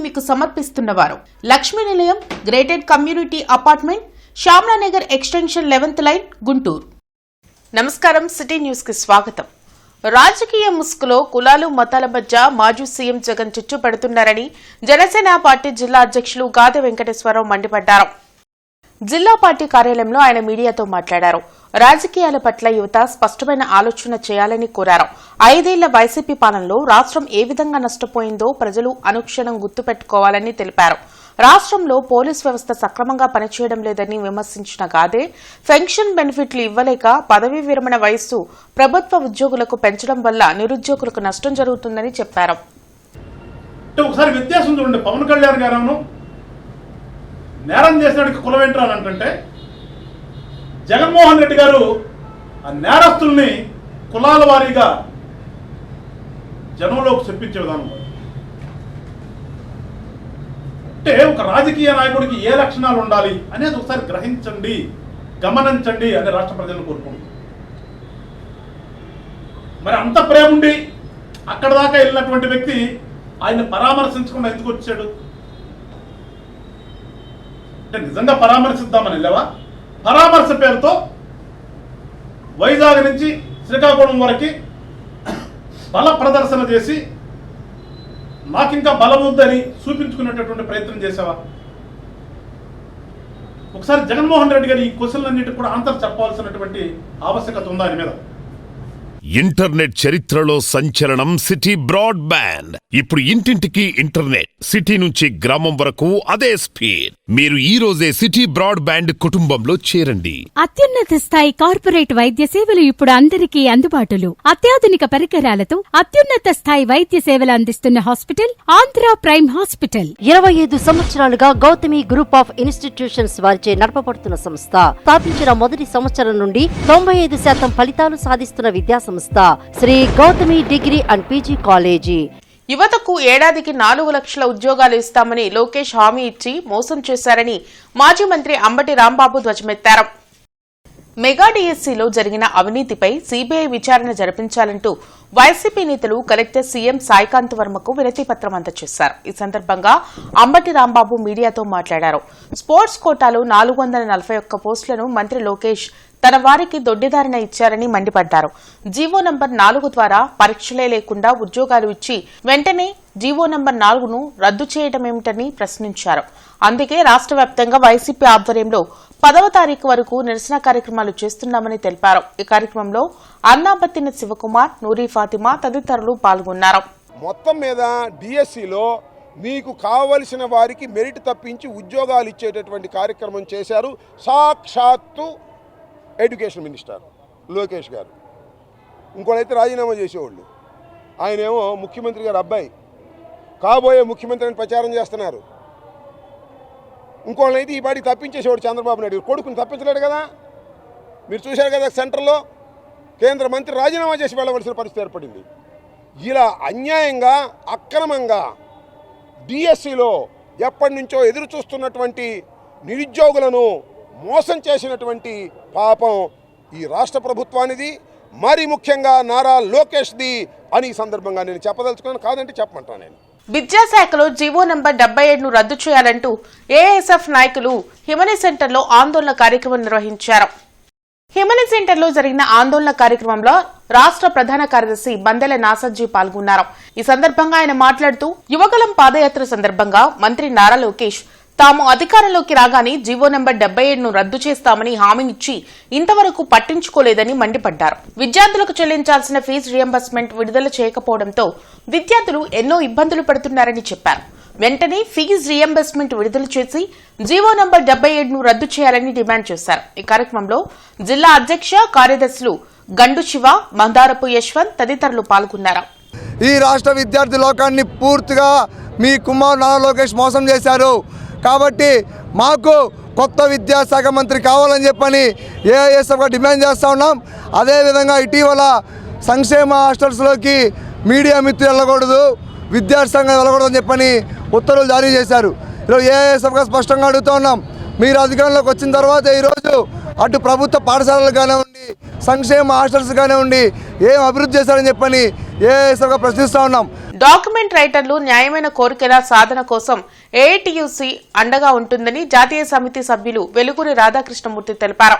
మీకు సమర్పిస్తున్నవారు Lakshmi Nilayam gated community apartment Shyamala Nagar extension 11th line Guntur. నమస్కారం, city news కి స్వాగతం. రాజకీయ ముసుగులో కులాలు మతాల మధ్య మాజీ సీఎం జగన్ చిచ్చు పెడుతున్నారని జనసేన పార్టీ జిల్లా అధ్యక్షులు గాదె వెంకటేశ్వరరావు మండిపడ్డారు. జిల్లా పార్టీ కార్యాలయంలో ఆయన మీడియాతో మాట్లాడారు. రాజకీయాల పట్ల యువత స్పష్టమైన ఆలోచన చేయాలని కోరారు. 5 ఏళ్ల వైసీపీ పాలనలో రాష్ట్రం ఏ విధంగా నష్టపోయిందో ప్రజలు అనుక్షణం గుర్తుపెట్టుకోవాలని తెలిపారు. రాష్ట్రంలో పోలీస్ వ్యవస్థ సక్రమంగా పనిచేయడం లేదని విమర్శించిన గాదే పెన్షన్ బెనిఫిట్లు ఇవ్వలేక పదవీ విరమణ వయస్సు ప్రభుత్వ ఉద్యోగులకు పెంచడం వల్ల నిరుద్యోగులకు నష్టం జరుగుతుందని చెప్పారు. ఒకసారి వ్యత్యాసం చూడండి. పవన్ కళ్యాణ్ గారు నేరం చేసినట్టుగా కులవేంట్రా అని అంటే జగన్మోహన్ రెడ్డి గారు ఆ నేరస్తుల్ని కులాల వారీగా జనంలోకి చెప్పించే విధానం. అంటే ఒక రాజకీయ నాయకుడికి ఏ లక్షణాలు ఉండాలి అనేది ఒకసారి గ్రహించండి, గమనించండి అని రాష్ట్ర ప్రజలను కోరుకుంటున్నాం. మరి అంత ప్రేమ ఉండి అక్కడ దాకా వెళ్ళినటువంటి వ్యక్తి ఆయన పరామర్శించకుండా ఎందుకు వచ్చాడు? అంటే నిజంగా పరామర్శిద్దామని వెళ్ళావా? పరామర్శ పేరుతో వైజాగ్ నుంచి శ్రీకాకుళం వరకు బల ప్రదర్శన చేసి నాకింకా బలం ఉందని చూపించుకునేటటువంటి ప్రయత్నం చేసావా? ఒకసారి జగన్మోహన్ రెడ్డి గారు ఈ క్వశ్చన్లన్నిటికీ కూడా ఆన్సర్ చెప్పాల్సినటువంటి ఆవశ్యకత ఉందా ఆయన మీద? ఇంటర్నెట్ చరిత్రలో సంచలనం సిటీ బ్రాడ్బ్యాండ్. ఇప్పుడు ఇంటింటికి ఇంటర్నెట్, సిటీ నుంచి గ్రామం వరకు అదే స్పీడ్. మీరు ఈ రోజే సిటీ బ్రాడ్బ్యాండ్ కుటుంబంలో చేరండి. అత్యున్నత స్థాయి కార్పొరేట్ వైద్య సేవలు ఇప్పుడు అందరికీ అందుబాటులో. అత్యాధునిక పరికరాలతో అత్యున్నత స్థాయి వైద్య సేవలు అందిస్తున్న హాస్పిటల్ ఆంధ్ర ప్రైమ్ హాస్పిటల్. 25 సంవత్సరాలుగా గౌతమి గ్రూప్ ఆఫ్ ఇన్స్టిట్యూషన్స్ వారిచే నడపబడుతున్న సంస్థ. స్థాపించిన మొదటి సంవత్సరం నుండి 95% ఫలితాలు సాధిస్తున్న విద్యా సంస్థ Shri Gautami degree and PG college. యువతకు ఏడాదికి 4 లక్షల ఉద్యోగాలు ఇస్తామని లోకేష్ హామీ ఇచ్చి మోసం చేశారని మాజీ మంత్రి అంబటి రాంబాబు ధ్వజమెత్తారు. మెగా డిఎస్సీలో జరిగిన అవినీతిపై సీబీఐ విచారణ జరిపించాలంటూ వైసీపీ నేతలు కలెక్టర్ సీఎం సాయికాంత్ వర్మకు వినతి పత్రం అందజేశారు. ఈ సందర్భంగా అంబటి రాంబాబు మీడియాతో మాట్లాడారు. స్పోర్ట్స్ కోటాలో 441 పోస్టులను మంత్రి లోకేష్ తన వారికి దొడ్డిదారిన ఇచ్చారని మండిపడ్డారు. జీవో నంబర్ 4 ద్వారా పరీక్షలే లేకుండా ఉద్యోగాలు ఇచ్చి వెంటనే జీవో నంబర్ 4ను రద్దు చేయడమేమిటని ప్రశ్నించారు. అందుకే రాష్ట్ర వ్యాప్తంగా వైసీపీ ఆధ్వర్యంలో 10వ తారీఖు వరకు నిరసన కార్యక్రమాలు చేస్తున్నామని తెలిపారు. ఈ కార్యక్రమంలో అన్నాబత్తిన శివకుమార్, నూరి ఫాతిమా తదితరులు పాల్గొన్నారు. మొత్తం మీద డిఎస్సిలో మీకు కావలసిన వారికి మెరిట్ తప్పించి ఉద్యోగాలు ఇచ్చేటటువంటి కార్యక్రమం చేశారు సాక్షాత్తు ఎడ్యుకేషన్ మినిస్టర్ లోకేష్ గారు. ఇంకోటైతే రాజీనామా చేసేవాళ్ళు. ఆయనేమో ముఖ్యమంత్రి గారు అబ్బాయి, కాబోయే ముఖ్యమంత్రి అని ప్రచారం చేస్తున్నారు. ఇంకోళ్ళైతే ఈ పాటికి తప్పించేసేవాడు చంద్రబాబు నాయుడు. కొడుకుని తప్పించలేడు కదా. మీరు చూశారు కదా, సెంటర్లో కేంద్ర మంత్రి రాజీనామా చేసి వెళ్ళవలసిన పరిస్థితి ఏర్పడింది. ఇలా అన్యాయంగా అక్రమంగా డిఎస్సిలో ఎప్పటి నుంచో ఎదురు చూస్తున్నటువంటి నిరుద్యోగులను మోసం చేసినటువంటి పాపం ఈ రాష్ట్ర ప్రభుత్వానిది, మరి ముఖ్యంగా నారా లోకేష్ది అని ఈ సందర్భంగా నేను చెప్పదలుచుకున్నాను. కాదంటే చెప్పమంటాను. నేను విద్యాశాఖలో జీవో నంబర్ 77ను రద్దు చేయాలంటూ ఏఎస్ఎఫ్ నాయకులు హిమని సెంటర్లో ఆందోళన కార్యక్రమం నిర్వహించారు. హిమని సెంటర్లో జరిగిన ఆందోళన కార్యక్రమంలో రాష్ట్ర ప్రధాన కార్యదర్శి బందెల నాసర్జీ పాల్గొన్నారు. ఈ సందర్భంగా ఆయన మాట్లాడుతూ యువగలం పాదయాత్ర సందర్భంగా మంత్రి నారా లోకేష్ తాము అధికారంలోకి రాగానే జీవో నంబర్ 77ను రద్దు చేస్తామని హామీ ఇచ్చి ఇంతవరకు పట్టించుకోలేదని మండిపడ్డారు. విద్యార్థులకు చెల్లించాల్సిన ఫీజు రియంబర్స్మెంట్ విడుదల చేయకపోవడంతో విద్యార్థులు ఎన్నో ఇబ్బందులు పడుతున్నారని చెప్పారు. వెంటనే ఫీజు రియంబర్స్మెంట్ విడుదల చేసి జీవో నంబర్ 77ను రద్దు చేయాలని డిమాండ్ చేశారు. ఈ కార్యక్రమంలో జిల్లా అధ్యక్ష కార్యదర్శులు గండు శివ, మందారపు యశ్వంత్ తదితరులు పాల్గొన్నారు. ఈ రాష్ట్ర విద్యార్థి లోకాన్ని పూర్తిగా మీ కుమార్ నారా లోకేష్ మోసం చేశారు. కాబట్టి మాకు కొత్త విద్యాశాఖ మంత్రి కావాలని చెప్పని ఏఐఎస్ఎఫ్గా డిమాండ్ చేస్తూ ఉన్నాం. అదేవిధంగా ఇటీవల సంక్షేమ హాస్టల్స్లోకి మీడియా మిత్రులు వెళ్ళకూడదు, విద్యార్థి సంఘం వెళ్ళకూడదని చెప్పని ఉత్తర్వులు జారీ చేశారు. ఈరోజు ఏఐఎస్ఎఫ్గా స్పష్టంగా అడుగుతూ ఉన్నాం. మీరు అధికారంలోకి వచ్చిన తర్వాత ఈరోజు అటు ప్రభుత్వ పాఠశాలలు కానివ్వండి, సంక్షేమ హాస్టల్స్ కానివ్వండి, ఏం అభివృద్ధి చేశారని చెప్పని ఏఐఎస్ఎఫ్గా ప్రశ్నిస్తూ ఉన్నాం. డాక్యుమెంట్ రైటర్లు న్యాయమైన కోరికల సాధన కోసం ఏఐటీయూసీ అండగా ఉంటుందని జాతీయ సమితి సభ్యులు వెలుగురి రాధాకృష్ణమూర్తి తెలిపారు.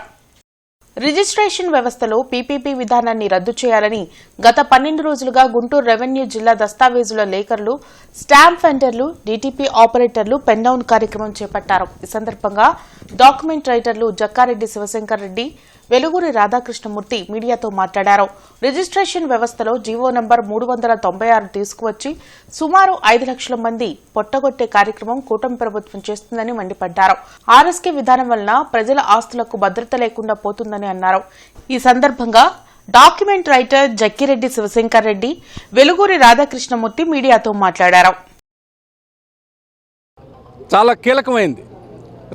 రిజిస్ట్రేషన్ వ్యవస్థలో పీపీపీ విధానాన్ని రద్దు చేయాలని గత 12 రోజులుగా గుంటూరు రెవెన్యూ జిల్లా దస్తావేజుల లేఖర్లు, స్టాంప్ వెండర్లు, డీటీపీ ఆపరేటర్లు పెన్ డౌన్ కార్యక్రమం చేపట్టారు. ఈ సందర్భంగా డాక్యుమెంట్ రైటర్లు జక్కారెడ్డి శివశంకర్ రెడ్డి, వెలుగురి రాధాకృష్ణమూర్తి మీడియాతో మాట్లాడారు. రిజిస్ట్రేషన్ వ్యవస్థలో జీవో నంబర్ 396 తీసుకువచ్చి సుమారు 5 లక్షల మంది పొట్టగొట్టే కార్యక్రమం కూటమి ప్రభుత్వం చేస్తుందని మండిపడ్డారు. ఆర్ఎస్కే విధానం వలన ప్రజల ఆస్తులకు భద్రత లేకుండా పోతుందని అన్నారు. ఈ సందర్భంగా డాక్యుమెంట్ రైటర్ జక్కిరెడ్డి శివశంకర్ రెడ్డి, వెలుగురి రాధాకృష్ణమూర్తి మీడియాతో మాట్లాడారు. చాలా కీలకమైంది.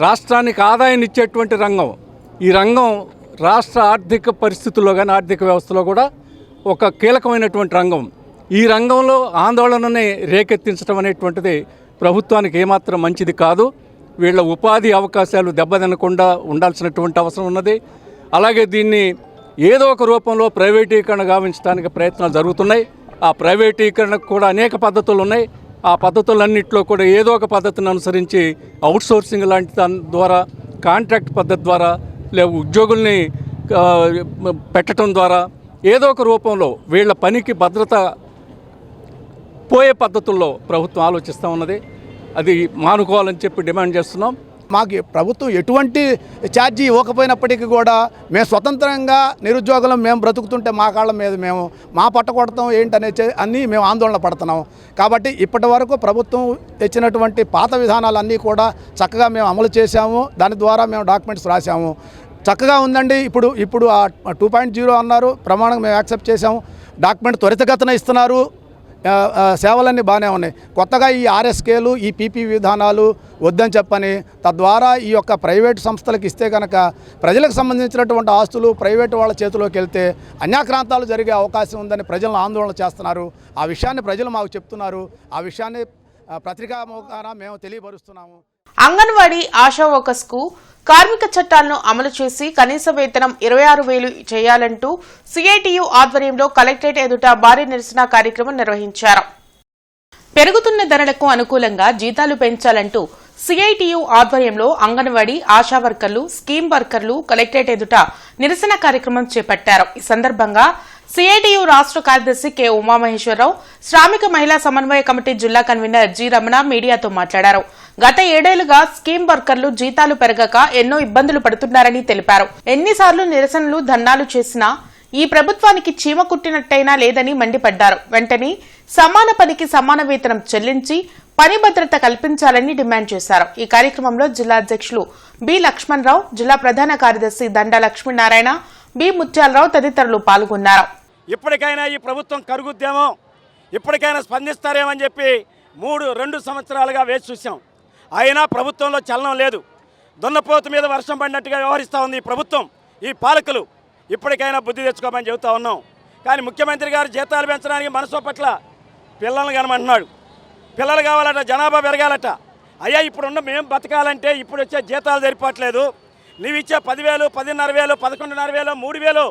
రాష్ట్రానికి ఆదాయాన్ని ఇచ్చేటువంటి రంగం. ఈ రంగం రాష్ట్ర ఆర్థిక పరిస్థితుల్లో కానీ ఆర్థిక వ్యవస్థలో కూడా ఒక కీలకమైనటువంటి రంగం. ఈ రంగంలో ఆందోళనని రేకెత్తించడం అనేటువంటిది ప్రభుత్వానికి ఏమాత్రం మంచిది కాదు. వీళ్ళ ఉపాధి అవకాశాలు దెబ్బతినకుండా ఉండాల్సినటువంటి అవసరం ఉన్నది. అలాగే దీన్ని ఏదో ఒక రూపంలో ప్రైవేటీకరణ గావించడానికి ప్రయత్నాలు జరుగుతున్నాయి. ఆ ప్రైవేటీకరణకు కూడా అనేక పద్ధతులు ఉన్నాయి. ఆ పద్ధతులన్నింటిలో కూడా ఏదో ఒక పద్ధతిని అనుసరించి అవుట్సోర్సింగ్ లాంటి దాని ద్వారా, కాంట్రాక్ట్ పద్ధతి ద్వారా, లేదా ఉద్యోగుల్ని పెట్టడం ద్వారా ఏదో ఒక రూపంలో వీళ్ళ పనికి భద్రత పోయే పద్ధతుల్లో ప్రభుత్వం ఆలోచిస్తూ ఉన్నది. అది మానుకోవాలని చెప్పి డిమాండ్ చేస్తున్నాం. మాకు ప్రభుత్వం ఎటువంటి ఛార్జీ ఇవ్వకపోయినప్పటికీ కూడా మేము స్వతంత్రంగా నిరుద్యోగులం మేము బ్రతుకుతుంటే మా కాళ్ళ మీద మేము మా పట్టకొడతాం ఏంటనే అన్నీ మేము ఆందోళన పడుతున్నాం. కాబట్టి ఇప్పటి వరకు ప్రభుత్వం తెచ్చినటువంటి పాత విధానాలన్నీ కూడా చక్కగా మేము అమలు చేశాము. దాని ద్వారా మేము డాక్యుమెంట్స్ రాసాము. చక్కగా ఉందండి. ఇప్పుడు ఆ 2.0 అన్నారు, ప్రమాణం మేము యాక్సెప్ట్ చేసాము. డాక్యుమెంట్ త్వరితగతిన ఇస్తున్నారు. సేవలన్నీ బాగానే ఉన్నాయి. కొత్తగా ఈ ఆర్ఎస్కేలు, ఈ పీపీ విధానాలు వద్దని చెప్పని, తద్వారా ఈ యొక్క ప్రైవేటు సంస్థలకు ఇస్తే కనుక ప్రజలకు సంబంధించినటువంటి ఆస్తులు ప్రైవేటు వాళ్ళ చేతిలోకి వెళ్తే అన్యాక్రాంతాలు జరిగే అవకాశం ఉందని ప్రజలను ఆందోళన చేస్తున్నారు. ఆ విషయాన్ని ప్రజలు మాకు చెప్తున్నారు. ఆ విషయాన్ని పత్రికా ముఖాన మేము తెలియపరుస్తున్నాము. అంగన్వాడీ ఆశా వర్కర్స్ కు కార్మిక చట్టాలను అమలు చేసి కనీస వేతనం 26,000 చేయాలంటూ సిఐటియు ఆధ్వర్యంలో కలెక్టరేట్ ఎదుట భారీ నిరసన కార్యక్రమం నిర్వహించారు. పెరుగుతున్న ధరలకు అనుకూలంగా జీతాలు పెంచాలంటూ సిఐటియు ఆధ్వర్యంలో అంగన్వాడీ ఆశా వర్కర్లు, స్కీమ్ వర్కర్లు కలెక్టరేట్ ఎదుట నిరసన కార్యక్రమం చేపట్టారు. ఈ సందర్భంగా సిఐటియు రాష్ట్ర కార్యదర్శి కె ఉమామహేశ్వరరావు, శ్రామిక మహిళా సమన్వయ కమిటీ జిల్లా కన్వీనర్ జి రమణ మీడియాతో మాట్లాడారు. గత 7 ఏళ్లుగా స్కీమ్ వర్కర్లు జీతాలు పెరగక ఎన్నో ఇబ్బందులు పడుతున్నారని తెలిపారు. ఎన్నిసార్లు నిరసనలు, ధర్నాలు చేసినా ఈ ప్రభుత్వానికి చీమ కుట్టినట్టయినా లేదని మండిపడ్డారు. వెంటనే సమాన పనికి సమాన వేతనం చెల్లించి పని భద్రత కల్పించాలని డిమాండ్ చేశారు. ఈ కార్యక్రమంలో జిల్లా అధ్యక్షులు బి లక్ష్మణరావు, జిల్లా ప్రధాన కార్యదర్శి దండా లక్ష్మీనారాయణ, బి ముత్యాలరావు తదితరులు పాల్గొన్నారు. ఇప్పటికైనా ఈ ప్రభుత్వం కరుగుద్దేమో, ఇప్పటికైనా స్పందిస్తారేమని చెప్పి 2 సంవత్సరాలుగా వేచి చూసాం. అయినా ప్రభుత్వంలో చలనం లేదు. దున్నపోతు మీద వర్షం పడినట్టుగా వ్యవహరిస్తూ ఉంది ఈ ప్రభుత్వం, ఈ పాలకులు. ఇప్పటికైనా బుద్ధి తెచ్చుకోమని చెబుతూ ఉన్నాం. కానీ ముఖ్యమంత్రి గారు జీతాలు పెంచడానికి మనసు పట్ల పిల్లల్ని కనమంటున్నాడు. పిల్లలు కావాలట, జనాభా పెరగాలట. అయ్యా ఇప్పుడున్న మేము బతకాలంటే ఇప్పుడు వచ్చే జీతాలు సరిపోవట్లేదు. నువ్వు ఇచ్చే 10,000, 10,500, 11,500, 3,000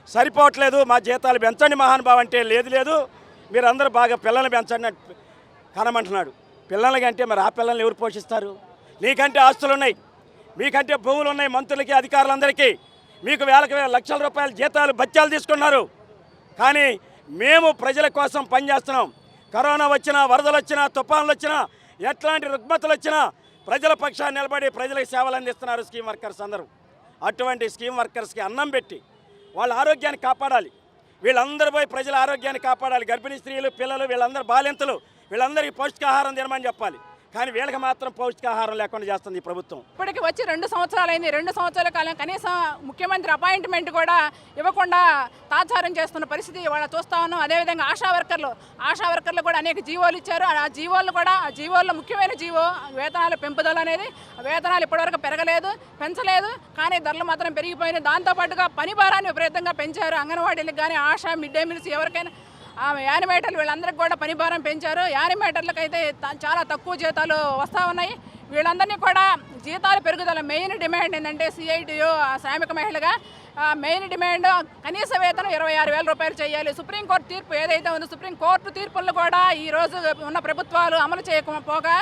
సరిపోవట్లేదు. మా జీతాలు పెంచండి మహానుభావం అంటే లేదు మీరందరూ బాగా పిల్లల్ని పెంచండి కనమంటున్నాడు. పిల్లలకంటే మరి ఆ పిల్లల్ని ఎవరు పోషిస్తారు? నీకంటే ఆస్తులు ఉన్నాయి, మీకంటే భూములు ఉన్నాయి, మంత్రులకి అధికారులందరికీ. మీకు వేలకు లక్షల రూపాయల జీతాలు బత్యాలు తీసుకున్నారు. కానీ మేము ప్రజల కోసం పనిచేస్తున్నాం. కరోనా వచ్చినా, వరదలు వచ్చినా, తుఫాన్లు వచ్చినా, ఎట్లాంటి రుగ్మతలు వచ్చినా ప్రజల పక్షాన్ని నిలబడి ప్రజలకు సేవలు అందిస్తున్నారు స్కీమ్ వర్కర్స్ అందరూ. అటువంటి స్కీమ్ వర్కర్స్కి అన్నం పెట్టి వాళ్ళ ఆరోగ్యాన్ని కాపాడాలి. వీళ్ళందరూ పోయి ప్రజల ఆరోగ్యాన్ని కాపాడాలి. గర్భిణీ స్త్రీలు, పిల్లలు, వీళ్ళందరూ బాలింతలు, వీళ్ళందరికీ పౌష్టికాహారం తినమని చెప్పాలి. కానీ వీళ్ళకి మాత్రం పౌష్టికాహారం లేకుండా చేస్తుంది ఈ ప్రభుత్వం. ఇప్పటికి వచ్చి 2 సంవత్సరాలు అయింది. 2 సంవత్సరాల కాలం కనీసం ముఖ్యమంత్రి అపాయింట్మెంట్ కూడా ఇవ్వకుండా తాత్సారం చేస్తున్న పరిస్థితి ఇవాళ చూస్తా ఉన్నాం. అదేవిధంగా ఆశా వర్కర్లు కూడా అనేక జీవోలు ఇచ్చారు. ఆ జీవోల్లో ముఖ్యమైన జీవో వేతనాల పెంపుదల అనేది. వేతనాలు ఇప్పటివరకు పెంచలేదు, కానీ ధరలు మాత్రం పెరిగిపోయినాయి. దాంతోపాటుగా పని భారాన్ని విపరీతంగా పెంచారు. అంగన్వాడీలకు కానీ, ఆశా, మిడ్ డే మీల్స్ ఎవరికైనా, యానిమేటర్లు వీళ్ళందరికీ కూడా పని భారం పెంచారు. యానిమేటర్లకు అయితే చాలా తక్కువ జీతాలు వస్తూ ఉన్నాయి. వీళ్ళందరినీ కూడా జీతాల పెరుగుదల మెయిన్ డిమాండ్ ఏంటంటే సిఐటియు శ్రామిక మహిళగా మెయిన్ డిమాండ్ కనీస వేతనం 26,000 రూపాయలు చేయాలి. సుప్రీంకోర్టు తీర్పు ఏదైతే ఉందో సుప్రీంకోర్టు తీర్పులను కూడా ఈరోజు ఉన్న ప్రభుత్వాలు అమలు చేయకపోగా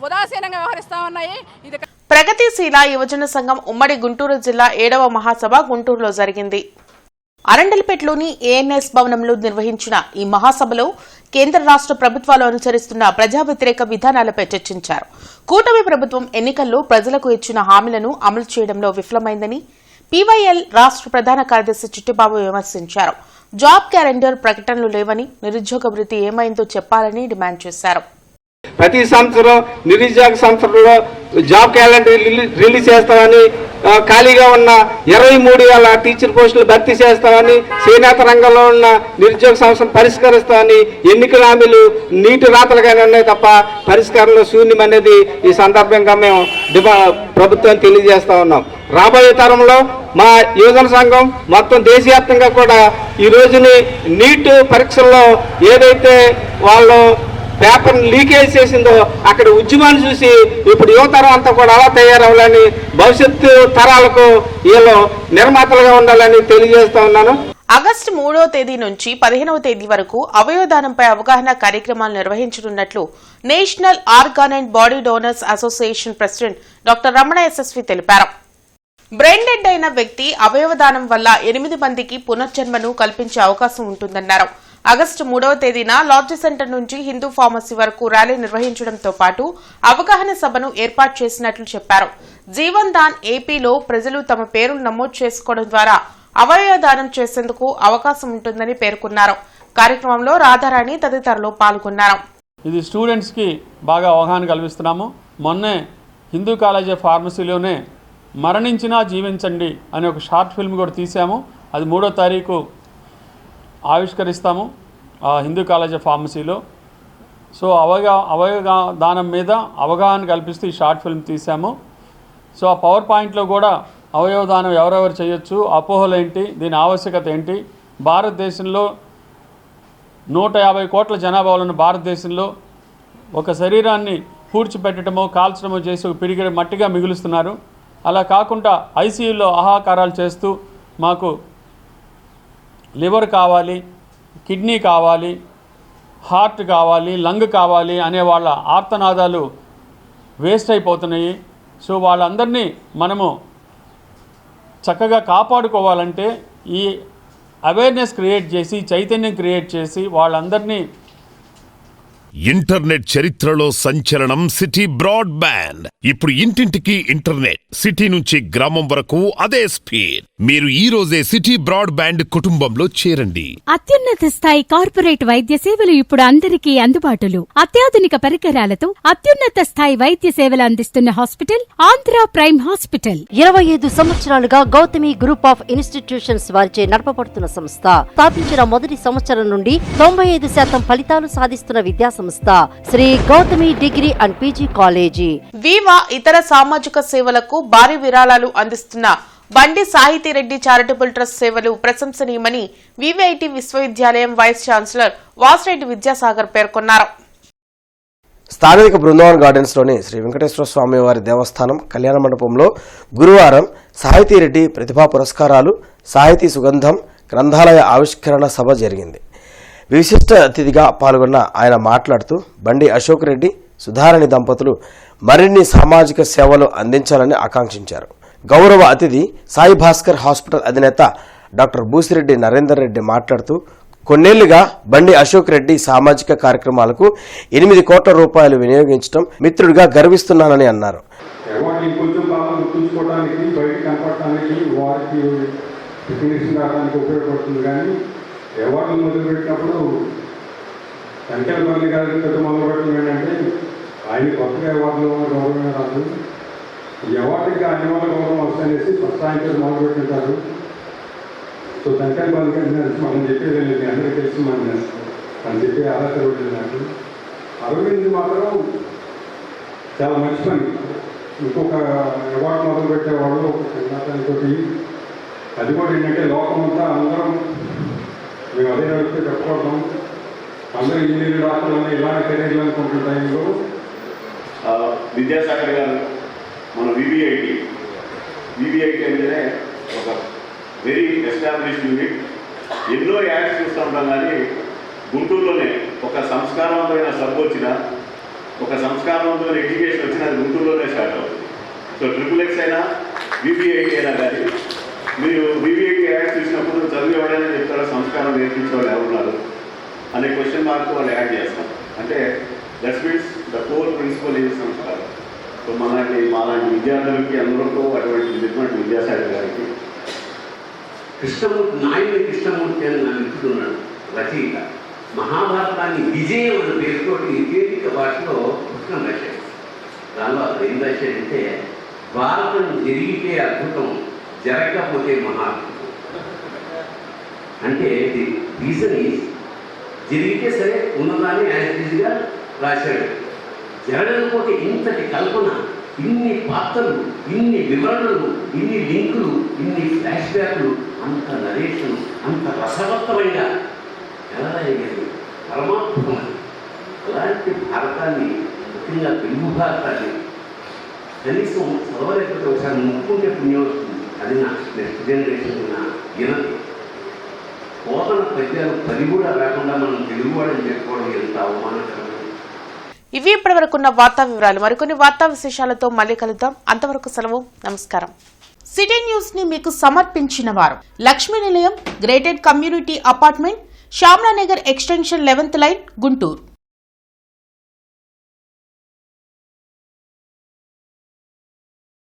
ఉదాసీనంగా వ్యవహరిస్తూ ఉన్నాయి. ఇది ప్రగతిశీల యువజన సంఘం ఉమ్మడి గుంటూరు జిల్లా 7వ మహాసభ గుంటూరులో జరిగింది. అరండల్పేటలోని ఏఎన్ఎస్ భవనంలో నిర్వహించిన ఈ మహాసభలో కేంద్ర రాష్ట్ర ప్రభుత్వాలు అనుసరిస్తున్న ప్రజా వ్యతిరేక విధానాలపై చర్చించారు. కూటమి ప్రభుత్వం ఎన్నికల్లో ప్రజలకు ఇచ్చిన హామీలను అమలు చేయడంలో విఫలమైందని పీవైఎల్ రాష్ట్ర ప్రధాన కార్యదర్శి చిట్టిబాబు విమర్శించారు. జాబ్ క్యాలెండర్ ప్రకటనలు లేవని, నిరుద్యోగ వృత్తి ఏమైందో చెప్పాలని డిమాండ్ చేశారు. ప్రతి సంవత్సరం నిరుద్యోగ సంవత్సరంలో జాబ్ క్యాలెండర్ రిలీజ్ చేస్తామని, ఖాళీగా ఉన్న 23,000 టీచర్ పోస్టులు భర్తీ చేస్తామని, చేనేత రంగంలో ఉన్న నిరుద్యోగ సమస్యను పరిష్కరిస్తామని ఎన్నికల హామీలు నీటి రాతలుగానే ఉన్నాయి తప్ప పరిష్కారంలో శూన్యం అనేది ఈ సందర్భంగా మేము ప్రభుత్వాన్ని తెలియజేస్తా ఉన్నాం. రాబోయే తరంలో మా యువజన సంఘం మొత్తం దేశవ్యాప్తంగా కూడా ఈ రోజుని నీట్ పరీక్షల్లో ఏదైతే వాళ్ళు పేపర్ లీకేజ్ చేసిందో అక్కడ ఉద్యమాన్ని చూసి ఇప్పుడు యువతరం అంతా కూడా అలా తయారవ్వాలని, భవిష్యత్తు తరాలకు వీళ్ళు నిర్మాతలుగా ఉండాలని తెలియజేస్తా ఉన్నాను. ఆగస్టు 3వ తేదీ నుంచి 15వ తేదీ వరకు అవయవదానంపై అవగాహన కార్యక్రమాలు నిర్వహించనున్నట్లు national organ and body donors association president doctor Ramana SSV తెలిపారు. బ్రెయిన్ డెడ్ అయిన వ్యక్తి అవయవదానం వల్ల 8 మందికి పునర్జన్మను కల్పించే అవకాశం ఉంటుందన్నారు. ఆగస్టు 3వ తేదీన లాడ్జి సెంటర్ నుంచి హిందూ ఫార్మసీ వరకు ర్యాలీ నిర్వహించడంతో పాటు అవగాహన సభను ఏర్పాటు చేసినట్లు చెప్పారు. జీవన్ దాన్ ఏపీలో ప్రజలు తమ పేరును నమోదు చేసుకోవడం ద్వారా అవయవదానం చేసేందుకు అవకాశం ఉంటుందని పేర్కొన్నారు. కార్యక్రమంలో రాధారాణి తదితరులు పాల్గొన్నారు. ఇది స్టూడెంట్స్కి బాగా అవగాహన కల్పిస్తున్నాము. మొన్నే హిందూ కాలేజ్ ఆఫ్ ఫార్మసీలోనే మరణించినా జీవించండి అనే ఒక షార్ట్ ఫిల్మ్ కూడా తీసాము. అది 3వ తారీఖు ఆవిష్కరిస్తాము హిందూ కాలేజ్ ఆఫ్ ఫార్మసీలో. సో అవయవదానం మీద అవగాహన కల్పిస్తూ ఈ షార్ట్ ఫిల్మ్ తీసాము. సో ఆ పవర్ పాయింట్లో కూడా అవయవదానం ఎవరెవరు చేయొచ్చు, అపోహలు ఏంటి, దీని ఆవశ్యకత ఏంటి, భారతదేశంలో 150 కోట్ల జనాభా ఉన్న భారతదేశంలో ఒక శరీరాన్ని పూడ్చిపెట్టడమో కాల్చడమో చేసి ఒక పిడికిడ మట్టిగా మిగులుస్తున్నారు. అలా కాకుండా ఐసీయూలో ఆహాకారాలు చేస్తూ మాకు లివర్ కావాలి, కిడ్నీ కావాలి, హార్ట్ కావాలి, లంగ్ కావాలి అనే వాళ్ళ ఆర్తనాదాలు వేస్ట్ అయిపోతున్నాయి. సో వాళ్ళందరినీ మనము చక్కగా కాపాడుకోవాలంటే ఈ అవేర్నెస్ క్రియేట్ చేసి, చైతన్యం క్రియేట్ చేసి వాళ్ళందరినీ. ఇంటర్నెట్ చరిత్రలో సంచలనం సిటీ బ్రాడ్బ్యాండ్. ఇప్పుడు ఇంటింటికి ఇంటర్నెట్, సిటీ నుంచి గ్రామం వరకు అదే స్పీడ్. మీరు ఈ రోజే సిటీ బ్రాడ్బ్యాండ్ కుటుంబంలో చేరండి. అత్యున్నత స్థాయి కార్పొరేట్ వైద్య సేవలు ఇప్పుడు అందరికీ అందుబాటులో. అత్యాధునిక పరికరాలతో అత్యున్నత స్థాయి వైద్య సేవలు అందిస్తున్న హాస్పిటల్ ఆంధ్ర ప్రైమ్ హాస్పిటల్. 25 సంవత్సరాలుగా గౌతమి గ్రూప్ ఆఫ్ ఇన్స్టిట్యూషన్స్ వారిచే నడపబడుతున్న సంస్థ. స్థాపించిన మొదటి సంవత్సరం నుండి 95% ఫలితాలు సాధిస్తున్న విద్యా సంస్థ Shri Gautami degree and PG college. వీవా ఇతర సామాజిక సేవలకు భారీ విరాళాలు అందిస్తున్న బండి సాహితీరెడ్డి చారిటబుల్ ట్రస్ట్ సేవలు ప్రశంసనీయమని వివిఐటి విశ్వవిద్యాలయం వైస్ ఛాన్సలర్ వాసిరెడ్డి విద్యాసాగర్ పేర్కొన్నారు. స్థానిక బృందావన్ గార్డెన్స్లోని శ్రీ వెంకటేశ్వర స్వామి వారి దేవస్థానం కళ్యాణ మండపంలో గురువారం సాహితీరెడ్డి ప్రతిభా పురస్కారాలు, సాహితీ సుగంధం గ్రంథాలయ ఆవిష్కరణ సభ జరిగింది. విశిష్ట అతిథిగా పాల్గొన్న ఆయన మాట్లాడుతూ బండి అశోక్ రెడ్డి, సుధారాణి దంపతులు మరిన్ని సామాజిక సేవలు అందించాలని ఆకాంక్షించారు. గౌరవ అతిథి సాయి భాస్కర్ హాస్పిటల్ అధినేత డాక్టర్ బూసిరెడ్డి నరేందర్ రెడ్డి మాట్లాడుతూ కొన్నేళ్లుగా బండి అశోక్ రెడ్డి సామాజిక కార్యక్రమాలకు 8 కోట్ల రూపాయలు వినియోగించడం మిత్రుడిగా గర్విస్తున్నానని అన్నారు. అవార్డులు మొదలుపెట్టినప్పుడు వెంకటపల్లి గారికి పెద్ద మొదలుపెట్టడం ఏంటంటే ఆయన కొత్తగా అవార్డులు గౌరవం రాదు. ఈ అవార్డుకి అన్ని వాళ్ళ గౌరవం వస్తాయనేసి ఫస్ట్ ఆయన మొదలుపెట్టింటారు. సో వెంకటపల్లి గారికి మనం చెప్పేది మీ అందరికీ తెలిసి మనం అని చెప్పి అర్హత ఉంటుంది నాకు. అరవింద్ మాత్రం చాలా మంచి పని. ఇంకొక అవార్డు మొదలుపెట్టేవాళ్ళు ఒక సంఘాతంతో అది కూడా ఏంటంటే లోకమంతా అందరం మేము అదే నడిస్తే చెప్పుకోవడం. అందరూ ఇంజనీరింగ్ డాక్టర్లని ఇలాంటి కెరీర్లు అనుకుంటున్న టైంలో విద్యాసాగర్ గారు మన వివిఐటి అంటేనే ఒక వెరీ ఎస్టాబ్లిష్డ్ యూనిట్. ఎన్నో యాడ్స్ చూస్తూ ఉంటాం, కానీ గుంటూరులోనే ఒక సంస్కారవంతమైన సబ్ వచ్చినా, ఒక సంస్కారవంతమైన ఎడ్యుకేషన్ వచ్చినా అది గుంటూరులోనే స్టార్ట్ అవుతుంది. సో XXX అయినా వివిఐటి అయినా కానీ మీరు వివిఐటి యాడ్స్ చూసినప్పుడు చదివి ఎవరైనా చెప్తారో సంస్కారం నేర్పించే వాళ్ళు ఎవరున్నారు అనే క్వశ్చన్ మార్క్ వాళ్ళు యాడ్ చేస్తాం. అంటే that means the core principle is సంస్కారం. సో మాలాంటి విద్యార్థులకి అందరితో అటువంటి విద్యాసాగర్ గారికి కృష్ణమూర్తి నాయుడు కృష్ణమూర్తి అని నా మిత్రుడున్నాడు, రచయిత. మహాభారతాన్ని విజయం అనే పేరుతోటి తేలిక భాషలో పుస్తకం రాశాడు. దానిలో అతను ఏం రాశాడంటే, భారతం జరిగితే అద్భుతం, జరగకపోతే మహాద్భుతం. అంటే ది రీజన్ ఈజ్ జరిగితే సరే ఉన్నదాన్ని యాజిటీజ్గా రాశాడు, జరగకపోతే ఇంతటి కల్పన, ఇన్ని పాత్రలు, ఇన్ని వివరణలు, ఇన్ని లింకులు, ఇన్ని ఫ్లాష్ బ్యాక్లు, అంత నరేషన్, అంత రసవత్తమైన ఎలా రాయగలిగింది, పరమాత్మ. అలాంటి భారతాన్ని, ముఖ్యంగా తెలుగు భారతాన్ని కనీసం చదవలేకపోతే ఒకసారి ముక్కుంటే పుణ్యం వస్తుంది. అది నా నెక్స్ట్ జనరేషన్ నా వినతి. పోతన పద్యాలు 10 కూడా రాకుండా మనం తెలుగువాడని చెప్పుకోవడం ఎంత అవమానకరం. ఇవి ఇప్పటివరకున్న వార్తా వివరాలు. మరికొన్ని వార్తా విశేషాలతో మళ్ళీ కలుద్దాం. అంతవరకు సెలవు, నమస్కారం. సిటీ న్యూస్ ని మీకు సమర్పించిన వారు Lakshmi Nilayam, gated community apartment, Shyamalanagar extension 11th line, Guntur.